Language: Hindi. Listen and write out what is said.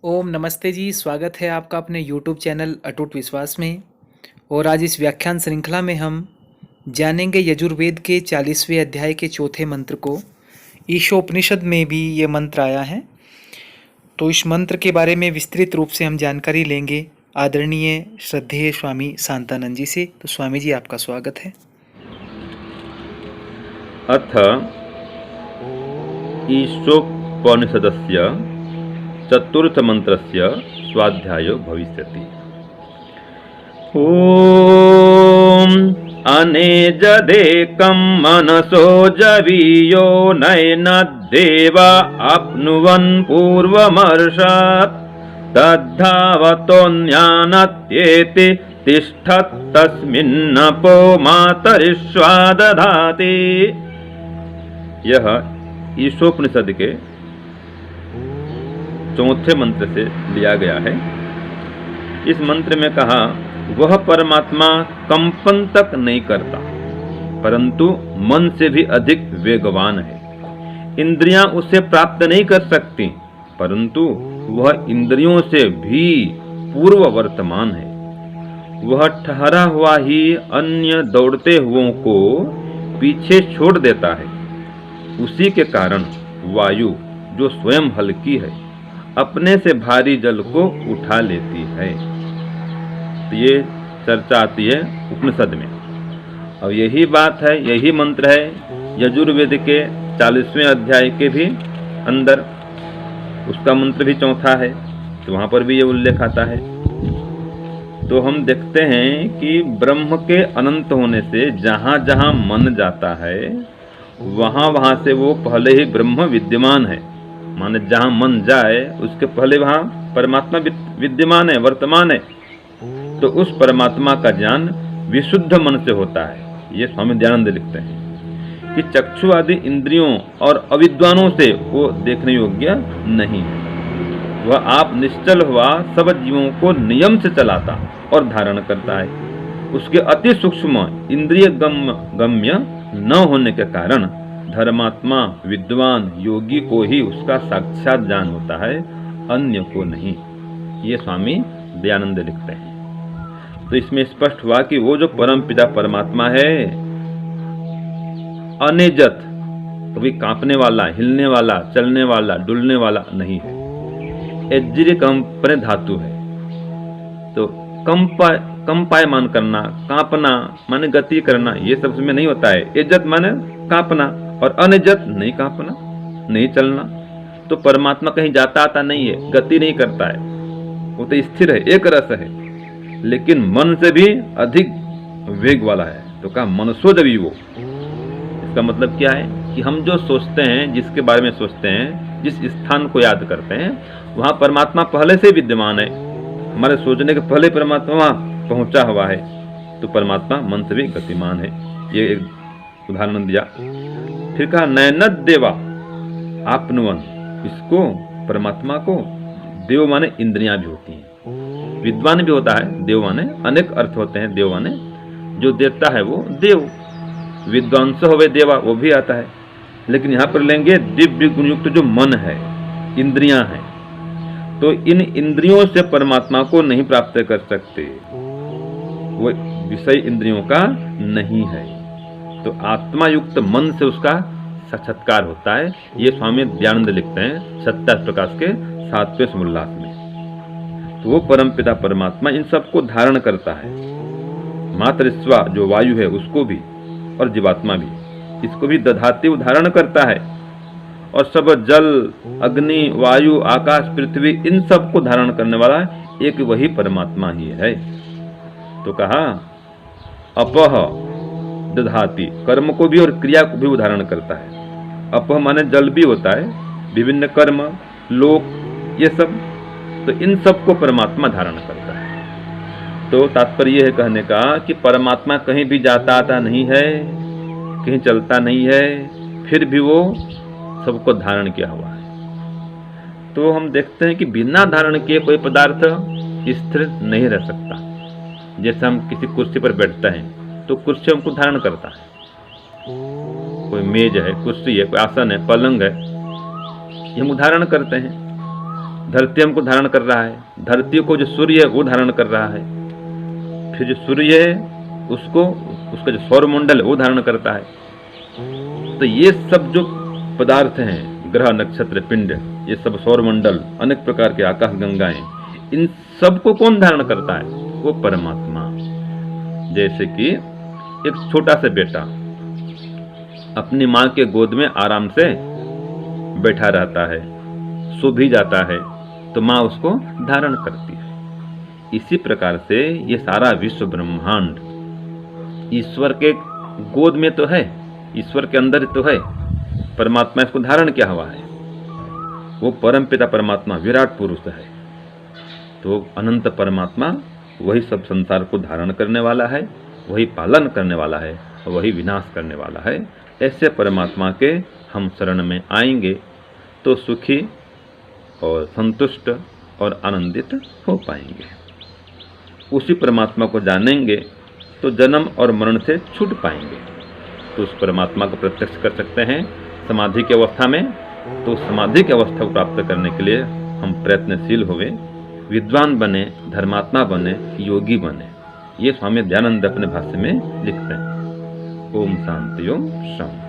ओम नमस्ते जी, स्वागत है आपका अपने यूट्यूब चैनल अटूट विश्वास में। और आज इस व्याख्यान श्रृंखला में हम जानेंगे यजुर्वेद के 40वें अध्याय के चौथे मंत्र को। ईशोपनिषद में भी ये मंत्र आया है, तो इस मंत्र के बारे में विस्तृत रूप से हम जानकारी लेंगे आदरणीय श्रद्धेय स्वामी शांतानंद जी से। तो स्वामी जी, आपका स्वागत है। अथ ईशोपनिषदस्य चतुर्थमन्त्रस्य स्वाध्यायो भविष्यति। ॐ अनेजदेकं मनसो जवीयो नैनद्देव आप्नुवन् पूर्वमर्षात् तद्धावतोऽन्यानत्येति तिष्ठत्तस्मिन्नपो मातरिश्वा दधाति। यह ईशोपनिषद के चौथे मंत्र से लिया गया है। इस मंत्र में कहा, वह परमात्मा कंपन तक नहीं करता, परंतु मन से भी अधिक वेगवान है। इंद्रियां उसे प्राप्त नहीं कर सकती, परंतु वह इंद्रियों से भी पूर्व वर्तमान है। वह ठहरा हुआ ही अन्य दौड़ते हुओं को पीछे छोड़ देता है। उसी के कारण वायु, जो स्वयं हल्की है, अपने से भारी जल को उठा लेती है। तो ये चर्चा आती है उपनिषद में, और यही बात है, यही मंत्र है यजुर्वेद के 40वें अध्याय के भी अंदर। उसका मंत्र भी चौथा है, तो वहाँ पर भी ये उल्लेख आता है। तो हम देखते हैं कि ब्रह्म के अनंत होने से जहाँ जहाँ मन जाता है, वहाँ वहाँ से वो पहले ही ब्रह्म विद्यमान है। माने जहाँ मन जाए उसके पहले वहाँ परमात्मा विद्यमान है, वर्तमान है। तो उस परमात्मा का ज्ञान विशुद्ध मन से होता है। ये स्वामी दयानंद लिखते हैं कि चक्षु आदि इंद्रियों और अविद्वानों से वो देखने योग्य नहीं है। वह आप निश्चल हुआ सब जीवों को नियम से चलाता और धारण करता है। उसके अति सूक्ष्म इंद्रिय गम्य न होने के कारण धर्मात्मा विद्वान योगी को ही उसका साक्षात ज्ञान होता है, अन्य को नहीं। ये स्वामी दयानंद लिखते हैं। तो इसमें स्पष्ट हुआ कि वो जो परम पिता परमात्मा है, अनेजत, कभी कांपने वाला, हिलने वाला, चलने वाला, डुलने वाला नहीं है। एज्जिर कंपने धातु है, तो कंपायमान करना, कांपना माने गति करना, ये सब उसमें नहीं होता है। इज्जत माने कांपना, और अनिज्जत नहीं कांपना, नहीं चलना। तो परमात्मा कहीं जाता आता नहीं है, गति नहीं करता है, वो तो स्थिर है, एक रस है, लेकिन मन से भी अधिक वेग वाला है। तो कहा मनसो जवी वो। इसका मतलब क्या है कि हम जो सोचते हैं, जिसके बारे में सोचते हैं, जिस स्थान को याद करते हैं, वहाँ परमात्मा पहले से विद्यमान है। हमारे सोचने के पहले परमात्मा वहाँ पहुँचा हुआ है। तो परमात्मा मन से भी गतिमान है। ये एक उदाहरण दिया। फिर कहा नैनद देवा आपनुवन। इसको परमात्मा को देव माने इंद्रियां भी होती हैं, विद्वान भी होता है। देव माने अनेक अर्थ होते हैं। देव माने जो देता है वो देव, विद्वांस होवे देवा, वो भी आता है। लेकिन यहाँ पर लेंगे दिव्य गुणयुक्त जो मन है, इंद्रियां हैं। तो इन इंद्रियों से परमात्मा को नहीं प्राप्त कर सकते, वो विषय इंद्रियों का नहीं है। तो आत्मा युक्त मन से उसका साक्षात्कार होता है। ये स्वामी दयानंद लिखते हैं 27 प्रकाश के 7वें समोल्लास में। तो वो परम पिता परमात्मा इन सबको धारण करता है। मातृस्वा जो वायु है उसको भी, और जीवात्मा भी, इसको भी दधाती धारण करता है। और सब जल, अग्नि, वायु, आकाश, पृथ्वी, इन सब को धारण करने वाला एक वही परमात्मा ही है। तो कहा अपह दधाति, कर्म को भी और क्रिया को भी उदाहरण करता है। अपह माने जल भी होता है, विभिन्न कर्म, लोक, ये सब। तो इन सब को परमात्मा धारण करता है। तो तात्पर्य यह है कहने का कि परमात्मा कहीं भी जाता आता नहीं है, कहीं चलता नहीं है, फिर भी वो सबको धारण किया हुआ है। तो हम देखते हैं कि बिना धारण किए कोई पदार्थ स्थिर नहीं रह सकता। जैसे हम किसी कुर्सी पर बैठते हैं तो कुर्सी हमको धारण करता है। कोई मेज है, कुर्सी है, कोई आसन है, पलंग है, ये हम धारण करते हैं। धरती हमको धारण कर रहा है, धरती को जो सूर्य है वो धारण कर रहा है, फिर जो सूर्य है उसको, उसका जो सौरमंडल है वो धारण करता है। तो ये सब जो पदार्थ हैं, ग्रह नक्षत्र पिंड, ये सब सौरमंडल, अनेक प्रकार के आकाश गंगाएं, इन सब को कौन धारण करता है? वो परमात्मा। जैसे कि एक छोटा सा बेटा अपनी माँ के गोद में आराम से बैठा रहता है, सो भी जाता है, तो माँ उसको धारण करती है। इसी प्रकार से ये सारा विश्व ब्रह्मांड ईश्वर के गोद में तो है, ईश्वर के अंदर तो है, परमात्मा इसको धारण किया हुआ है। वो परमपिता परमात्मा विराट पुरुष है। तो अनंत परमात्मा वही सब संसार को धारण करने वाला है, वही पालन करने वाला है, वही विनाश करने वाला है। ऐसे परमात्मा के हम शरण में आएंगे तो सुखी और संतुष्ट और आनंदित हो पाएंगे। उसी परमात्मा को जानेंगे तो जन्म और मरण से छूट पाएंगे। तो उस परमात्मा को प्रत्यक्ष कर सकते हैं समाधि की अवस्था में। तो उस समाधि की अवस्था को प्राप्त करने के लिए हम प्रयत्नशील हुए, विद्वान बने, धर्मात्मा बने, योगी बने। ये स्वामी दयानंद अपने भाष्य में लिखते हैं। ओम शांति ओम शांति।